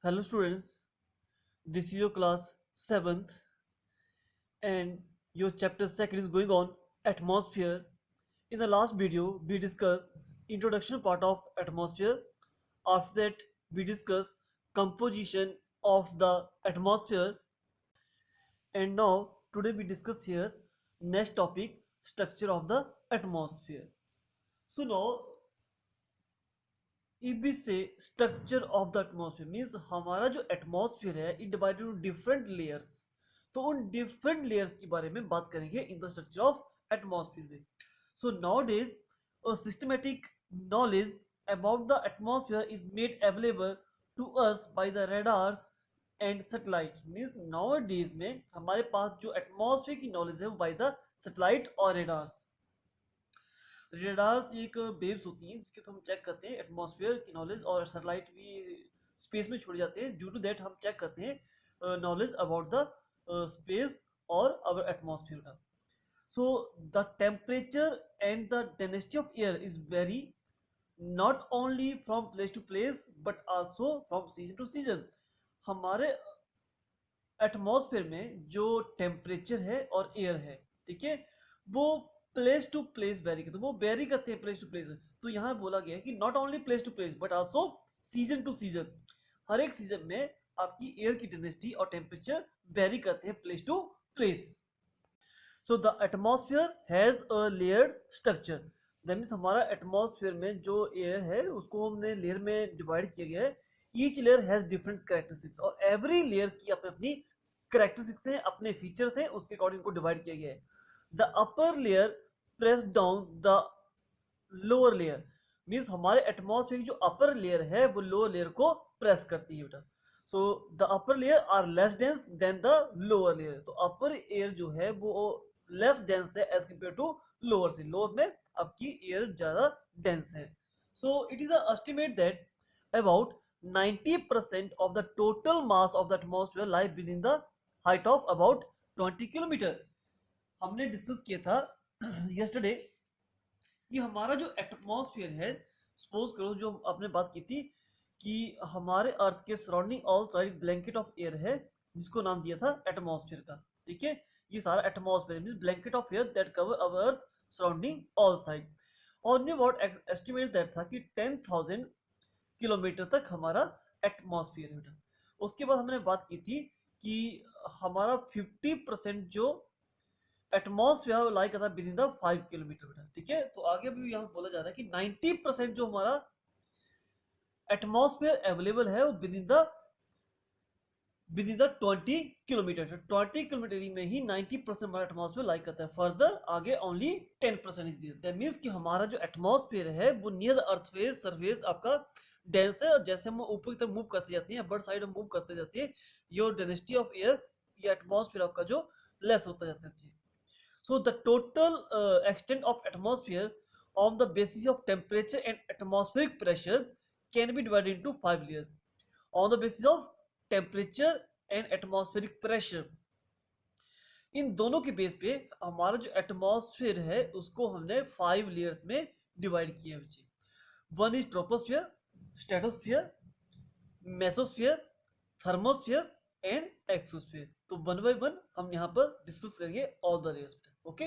Hello students, this is your class 7th and your chapter 2nd is going on atmosphere. In the last video we discussed introduction part of atmosphere. After that we discussed composition of the atmosphere, and now today we discuss here next topic, structure of the atmosphere. So now if we say structure of the atmosphere means हमारा जो atmosphere है it divided into different layers, तो उन different layers के बारे में बात करेंगे in the structure of atmosphere में. So nowadays a systematic knowledge about the atmosphere is made available to us by the radars and satellite. Means nowadays में हमारे पास जो atmosphere की knowledge है वो by the satellite और radars. रेडार्स एक waves होती हैं जिसके थ्रू हम चेक करते हैं एटमॉस्फेयर की नॉलेज, और सैटेलाइट भी स्पेस में छोड़े जाते हैं. ड्यू टू दैट हम चेक करते हैं नॉलेज अबाउट द स्पेस और अवर एटमॉस्फेयर का. So the temperature and the density of air is vary not only from place to place but also from season to season. हमारे atmosphere में जो temperature है और air है, ठीक है, वो प्लेस टू प्लेस वेरी करते हैं, वो वेरी करते हैं प्लेस टू प्लेस. तो यहाँ बोला गया है कि not only place to place but also season to season. हर एक सीजन में आपकी एयर की डेंसिटी और टेम्परेचर वेरी करते हैं place to place. So the atmosphere has a layered structure. That means हमारा एटमॉस्फेयर में जो एयर है उसको हमने लेयर में डिवाइड किया गया है. Each layer has different characteristics और एवरी लेयर की अपनी अपनी कैरेक्टरिस्टिक्स हैं, अपने फीचर्स हैं, उसके अकॉर्डिंग को डिवाइड किया गया है. The upper layer press down the lower layer. Means हमारे एटमॉस्फेयर की जो अपर लेयर है वो लोअर लेयर को प्रेस करती है बेटा. So the upper layer are less dense than the lower layer. तो अपर एयर जो है वो लेस डेंस है एज कम्पेयर टू लोअर से. लोअर में आपकी एयर ज्यादा डेंस है. So it is estimate that about 90% of the total mass of the atmosphere lie within the height of about 20 kilometre. हमने डिस्कस किया था यस्टरडे कि हमारा जो एटमॉस्फेयर है, सपोज करो जो आपने बात की थी कि हमारे अर्थ के surrounding all side blanket of air है जिसको नाम दिया था एटमॉस्फेयर का. ठीक है, ये सारा atmosphere means blanket of air that cover our earth surrounding all side. और ने व्हाट एस्टिमेट दैट था कि 10,000 किलोमीटर तक हमारा एटमॉस्फेयर है. उसके बाद हमने बात की थी कि हमारा 50% जो एटमॉस्फेयर लाई करता है विद इन द 5 किलोमीटर बेटा. ठीक है, तो आगे भी यहाँ बोला जा रहा है कि 90% जो हमारा एटमॉस्फेयर अवेलेबल है वो with in the 20 kilometre. 20 kilometre में ही 90% हमारा एटमॉस्फेयर लाई करता है. फर्दर आगे ओनली 10% इज दिया. दैट मींस कि हमारा जो एटमॉस्फेयर है वो near the earth face surface आपका डेंस है, और जैसे हम ऊपर की तरफ मूव करते जाते हैं, बर्ड साइड मूव करते जाते हैं, योर डेंसिटी ऑफ एयर या एटमॉस्फेयर आपका जो लेस होता जाता है. So the total extent of atmosphere on the basis of temperature and atmospheric pressure can be divided into 5 layers. On the basis of temperature and atmospheric pressure, इन दोनों के base पे हमारा जो एटमॉस्फेयर है उसको हमने 5 लेयर्स में डिवाइड किया है. One is troposphere, stratosphere, mesosphere, thermosphere and exosphere. तो वन बाय वन हम यहाँ पर डिस्कस करेंगे all the layers. Okay,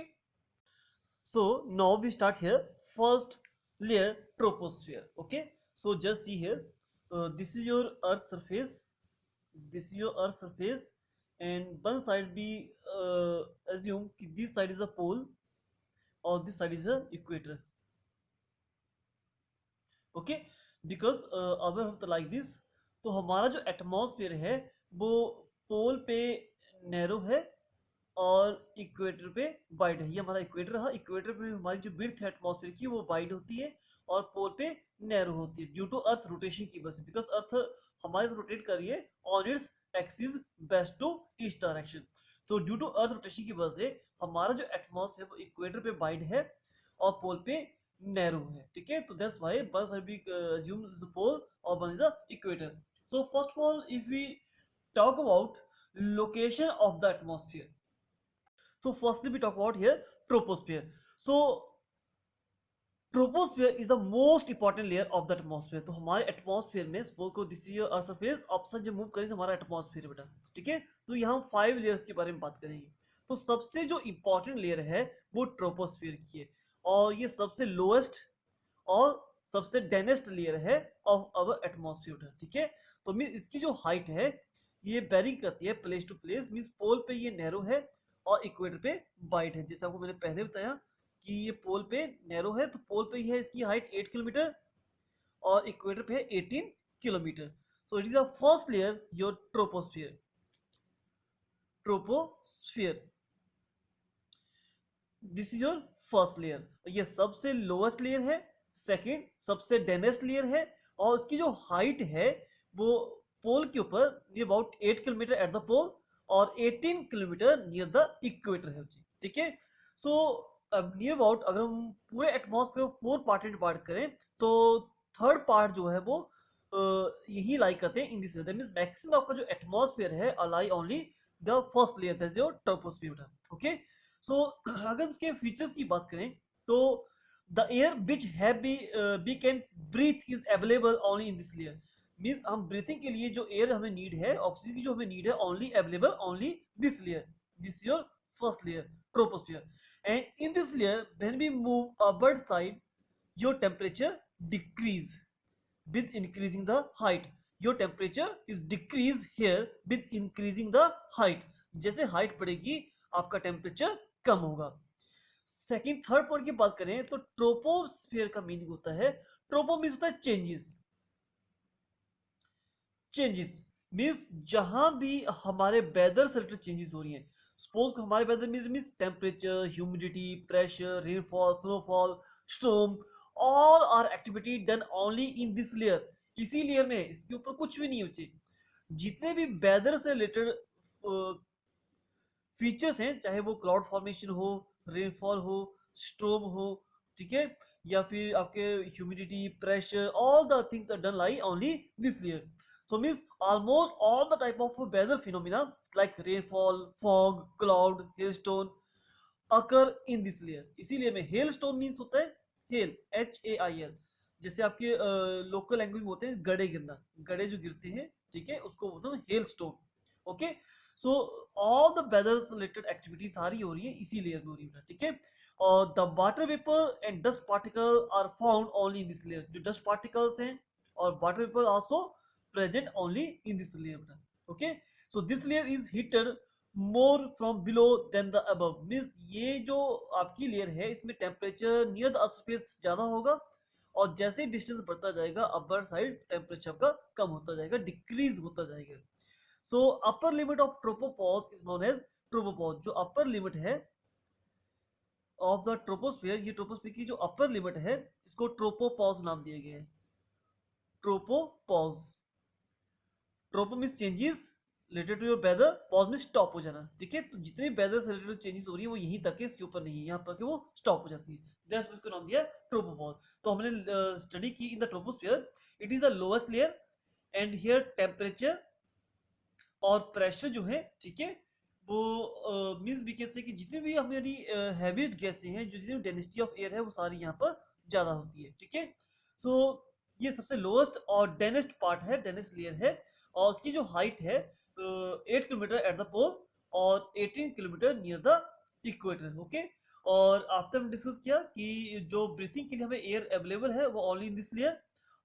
so now we start here. First layer, troposphere. Okay, so just see here, this is your earth surface, this is your earth surface, and one side we assume कि this side is a pole or this side is a equator. Okay, because our earth like this, तो हमारा जो atmosphere है वो पोल पे narrow है और equator पे वाइड है. ये हमारा इक्वेटर है. इक्वेटर पे हमारी जो विड्थ है एटमॉस्फेयर की वो वाइड होती है और पोल पे नैरो होती है ड्यू टू अर्थ रोटेशन की वजह से. बिकॉज अर्थ हमारे रोटेट कर रही है on its axis west to east direction. तो ड्यू टू अर्थ रोटेशन की वजह से हमारा जो एटमॉस्फेयर वो इक्वेटर पे वाइड है और पोल पे नैरो है. ठीक है, तो that's why one side we assume is the pole और one is the equator. So first of all if we talk about location of the atmosphere, so firstly we talk about here troposphere. So troposphere is the most important layer of the atmosphere. तो हमारे atmosphere में suppose को this is earth surface, option जो move करें तो हमारा atmosphere बेटा, ठीक है। तो यहाँ हम 5 लेयर्स के बारे में बात करेंगे। तो सबसे जो इंपॉर्टेंट लेयर है वो ट्रोपोस्फियर की है, और ये सबसे लोएस्ट और सबसे डेंसेस्ट लेयर है ऑफ अवर एटमॉस्फेयर, ठीक है। तो मीन इसकी जो हाइट है ये वेरी करती है प्लेस टू प्लेस, मीन पोल पे ये नैरो है और इक्वेटर पे वाइड है। जैसे आपको मैंने पहले बताया कि ये पोल पे नैरो है, तो पोल पे है इसकी हाइट 8 किलोमीटर और इक्वेटर पे है 18 kilometre. So it is the first layer your troposphere. Troposphere this is your first layer, ये सबसे लोएस्ट लेयर है। सेकंड सबसे डेंसेस्ट लेयर है, और उसकी जो हाइट है वो पोल के ऊपर near about 8 kilometre at the pole और 18 किलोमीटर नियर द इक्वेटर है, ठीक है। सो नियर अबाउट अगर हम पूरे एटमॉस्फेयर को 4 पार्ट में डिवाइड करें तो थर्ड पार्ट जो है वो यही लाई करते हैं in this layer. That means maximum आपका जो एटमॉस्फेयर है lie only the first layer, that is your troposphere, okay. So अगर इसके फीचर्स की बात करें तो the air which we can breathe is available only in this layer. Means हम ब्रीथिंग के लिए जो एयर हमें नीड है, ऑक्सीजन की जो हमें नीड है, only available only this layer, this your first layer troposphere. And in this layer when we move upward side your temperature decrease with increasing the height, your temperature is decrease here with increasing the height। जैसे height बढ़ेगी आपका temperature कम होगा। Second third point की बात करें तो troposphere का meaning होता है, ट्रोपो मीन्स होता है चेंजेस। चेंजेस मीन्स जहां भी हमारे वेदर से रिलेटेड चेंजेस हो रही हैं, सपोज हमारे weather means temperature, humidity, pressure, rainfall, snowfall, storm, all are activity done only in this layer. इसी लेयर में, इसके ऊपर कुछ भी नहीं बचे। जितने भी वेदर से रिलेटेड फीचर्स हैं, चाहे वो क्लाउड फॉर्मेशन हो, रेनफॉल हो, स्टॉर्म हो, ठीक है, या फिर आपके humidity, pressure, all the things are done lie only this layer. So means almost all the type of weather phenomena like rainfall, fog, cloud, hailstone occur in this layer। इसीलिए में hailstone means होता है hail, HAIL। जैसे आपके local language में होते हैं गड़े गिरना, गड़े जो गिरते हैं, ठीक है, उसको बोलते हैं hailstone, okay. So all the weather related activity सारी हो रही है इसी लेयर में हो रही है, ठीक है। और the water vapour and dust particle are found only in this layer. जो डस्ट पार्टिकल्स हैं और water vapour also present only in this layer, okay। So this layer is heated more from below than the above। means ये जो आपकी layer है इसमें temperature near the earth surface ज्यादा होगा, और जैसे डिस्टेंस बढ़ता जाएगा अपर साइड टेम्परेचर का कम होता जाएगा, डिक्रीज होता जाएगा। So upper limit of tropopause is known as tropopause. जो अपर लिमिट है ऑफ द ट्रोपोस्फियर, ये ट्रोपोस्फियर की जो अपर लिमिट है इसको ट्रोपोपॉज नाम दिया गया है, tropopause. Tropo means changes related to your weather, pause में स्टॉप हो जाना, ठीक है। तो जितने वेदर से रिलेटेड चेंजेस हो रही है वो यहीं तक है, इसके ऊपर नहीं है, यहाँ पर वो स्टॉप हो जाती है। दैट्स इसको नाम दिया ट्रोपोपॉज। तो हमने स्टडी की in the troposphere, it is the lowest layer and here temperature और प्रेशर जो है, ठीक है, वो मींस भी कहते हैं कि जितनी भी हमारी हैवीएस्ट गैसें हैं, जो जितनी डेंसिटी ऑफ एयर है वो सारी यहाँ पर ज्यादा होती है, ठीक है। सो ये सबसे लोएस्ट और डेंसेस्ट पार्ट है, डेंसेस्ट लेयर है, और उसकी जो हाइट है 8 किलोमीटर एट द पोल और 18 kilometre near the equator, okay. और आफ्टर हमने डिस्कस किया कि जो ब्रीथिंग के लिए हमें एयर अवेलेबल है वो only in this layer.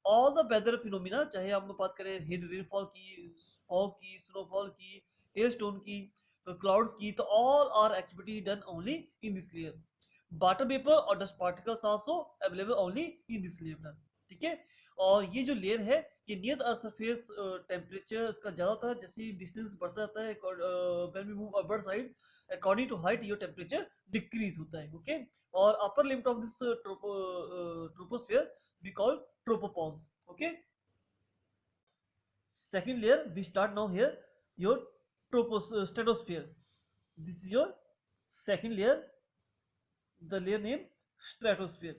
All the weather phenomena, चाहे हम बात करें रेनफॉल की, फॉग की, स्नोफॉल की, हेलस्टोन की, क्लाउड्स की, तो all are activity done only in this layer. Water vapour और dust particles also available only in this layer, ठीक है। और ये जो लेयर है ये नियर द सरफेस टेम्परेचर इसका ज्यादा होता है, जैसे डिस्टेंस बढ़ता जाता है when we move upward side according to height your temperature decrease होता है, ओके। और upper limit of this troposphere we call tropopause, okay। Second layer we start now here, your stratosphere। This is your second layer, the layer name stratosphere।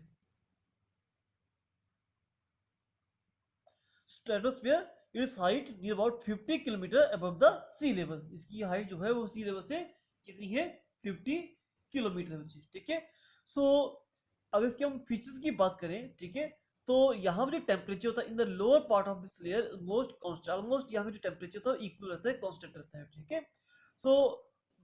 Stratosphere its height near about 50 kilometre above the sea level। इसकी height जो है वो सी level से कितनी है, 50 kilometre, ठीक है। सो अब इसके हम फीचर्स की बात करें, ठीक है, तो यहाँ पे जो टेम्परेचर होता है in the lower part of this layer most constant, almost यहाँ पे जो टेम्परेचर होता है इक्वल रहता है, कांस्टेंट रहता है, ठीक है। So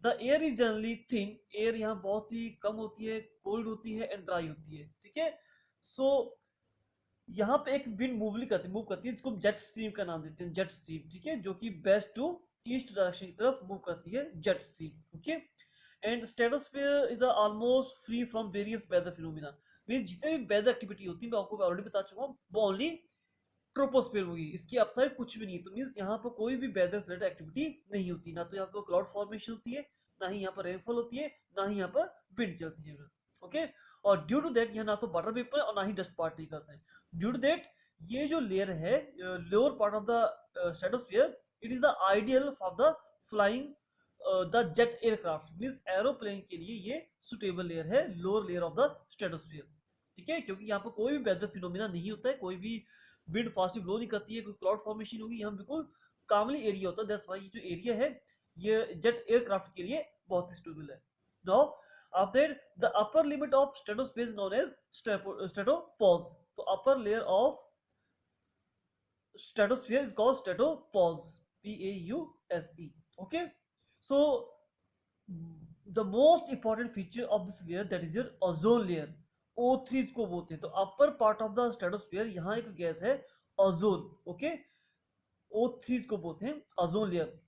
the air is generally thin, air यहाँ बहुत ही कम होती है, कोल्ड होती है एंड ड्राई होती है, ठीक है। सो यहाँ पे एक विंड मूव करती है जिसको हम जेट स्ट्रीम का नाम देते हैं, जेट स्ट्रीम, ठीक है, जो कि वेस्ट टू ईस्ट डायरेक्शन की तरफ मूव करती है, jet stream, okay. And stratosphere is almost free from various weather phenomena, mean जितने भी वेदर एक्टिविटी होती है मैं आपको ऑलरेडी बता चुका हूँ, वो ओनली ट्रोपोस्फीयर होगी, इसकी अपसाइड कुछ भी नहीं, तो मींस यहाँ पर कोई भी वेदर रिलेटेड एक्टिविटी नहीं होती, ना तो यहाँ पर क्लाउड फॉर्मेशन होती है, ना ही यहाँ पर रेनफॉल होती है, ना ही यहाँ पर विंड चलती है, ओके। और ड्यू टू दैट यहाँ ना तो वाटर वेपर और ना ही डस्ट पार्टिकल्स हैं, ड्यू टू दैट ये जो लेयर है lower part of the stratosphere, it is the ideal for the flying the jet aircraft, means aeroplane के लिए ये सुटेबल लेयर है, lower layer of the stratosphere, ठीक है, क्योंकि यहाँ पर कोई भी वेदर फिनोमिना नहीं होता है, कोई भी विंड फास्ट ब्लो नहीं करती है, कोई क्लाउड फॉर्मेशन होगी, यहाँ बिल्कुल कामली एरिया होता है, दैट्स व्हाई जो एरिया है ये जेट एयरक्राफ्ट के लिए बहुत ही सुटेबल है। Now after the upper limit of stratosphere known as stratopause, तो upper layer of stratosphere is called stratopause, P-A-U-S-E, okay। So the most important feature of this layer, that is your ozone layer, O3 इसको बोलते हैं, तो upper part of the stratosphere यहाँ एक gas है ozone, okay, O3 इसको बोलते हैं ओजोन लेयर।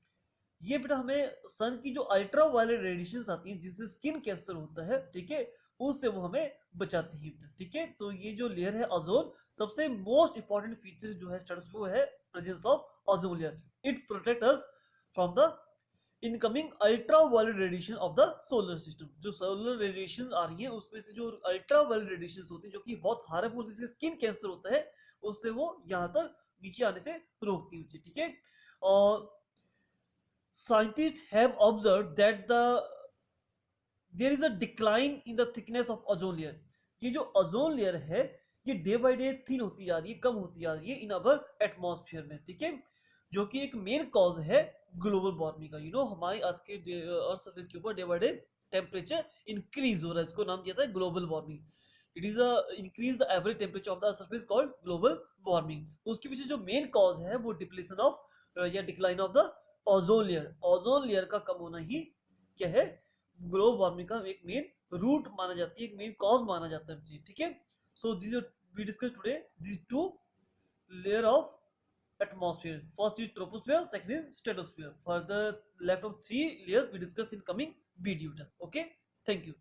ये बेटा हमें सन की जो अल्ट्रा वायलेट रेडिएशन आती है जिससे स्किन कैंसर होता है, ठीक है, उससे वो हमें बचाती है, ठीक है। तो ये जो लेयर है ओजोन, सबसे मोस्ट इंपॉर्टेंट फीचर जो है स्ट्रेटोस्फीयर वो है presence of ozone layer, it protect us from the incoming ultra violet radiation of the solar system. जो सोलर रेडिएशन आ रही है उसमें से जो अल्ट्रा वायलेट रेडिएशन होती है जो कि बहुत हार्मफुल, जिससे स्किन कैंसर होता है, उससे वो यहाँ तक नीचे आने से रोकती है, ठीक है। और scientists have observed that there is a decline in the thickness of ozone layer, ये जो ओजोन लेयर है ये डे बाय डे थिन होती जा रही है, कम होती जा रही है इन अवर एटमॉस्फेयर में, ठीक है, जो कि एक मेन कॉज है ग्लोबल वार्मिंग का। हमारी अर्थ के अर्थ सरफेस के ऊपर day by day temperature increase हो रहा है, इसको नाम दिया था global warming, it is increase the average temperature of the surface called global warming. तो उसके पीछे जो मेन कॉज है वो डिप्लीशन ऑफ या decline of the ozone layer, ozone layer का कम होना ही क्या है, ग्लोबल वार्मिंग का एक मेन रूट माना जाती है, एक मेन कॉज माना जाता है, ठीक है। So this we discuss today these two layer of atmosphere, first is troposphere, second is stratosphere, for the left of three layers we discuss in coming video, okay, thank you।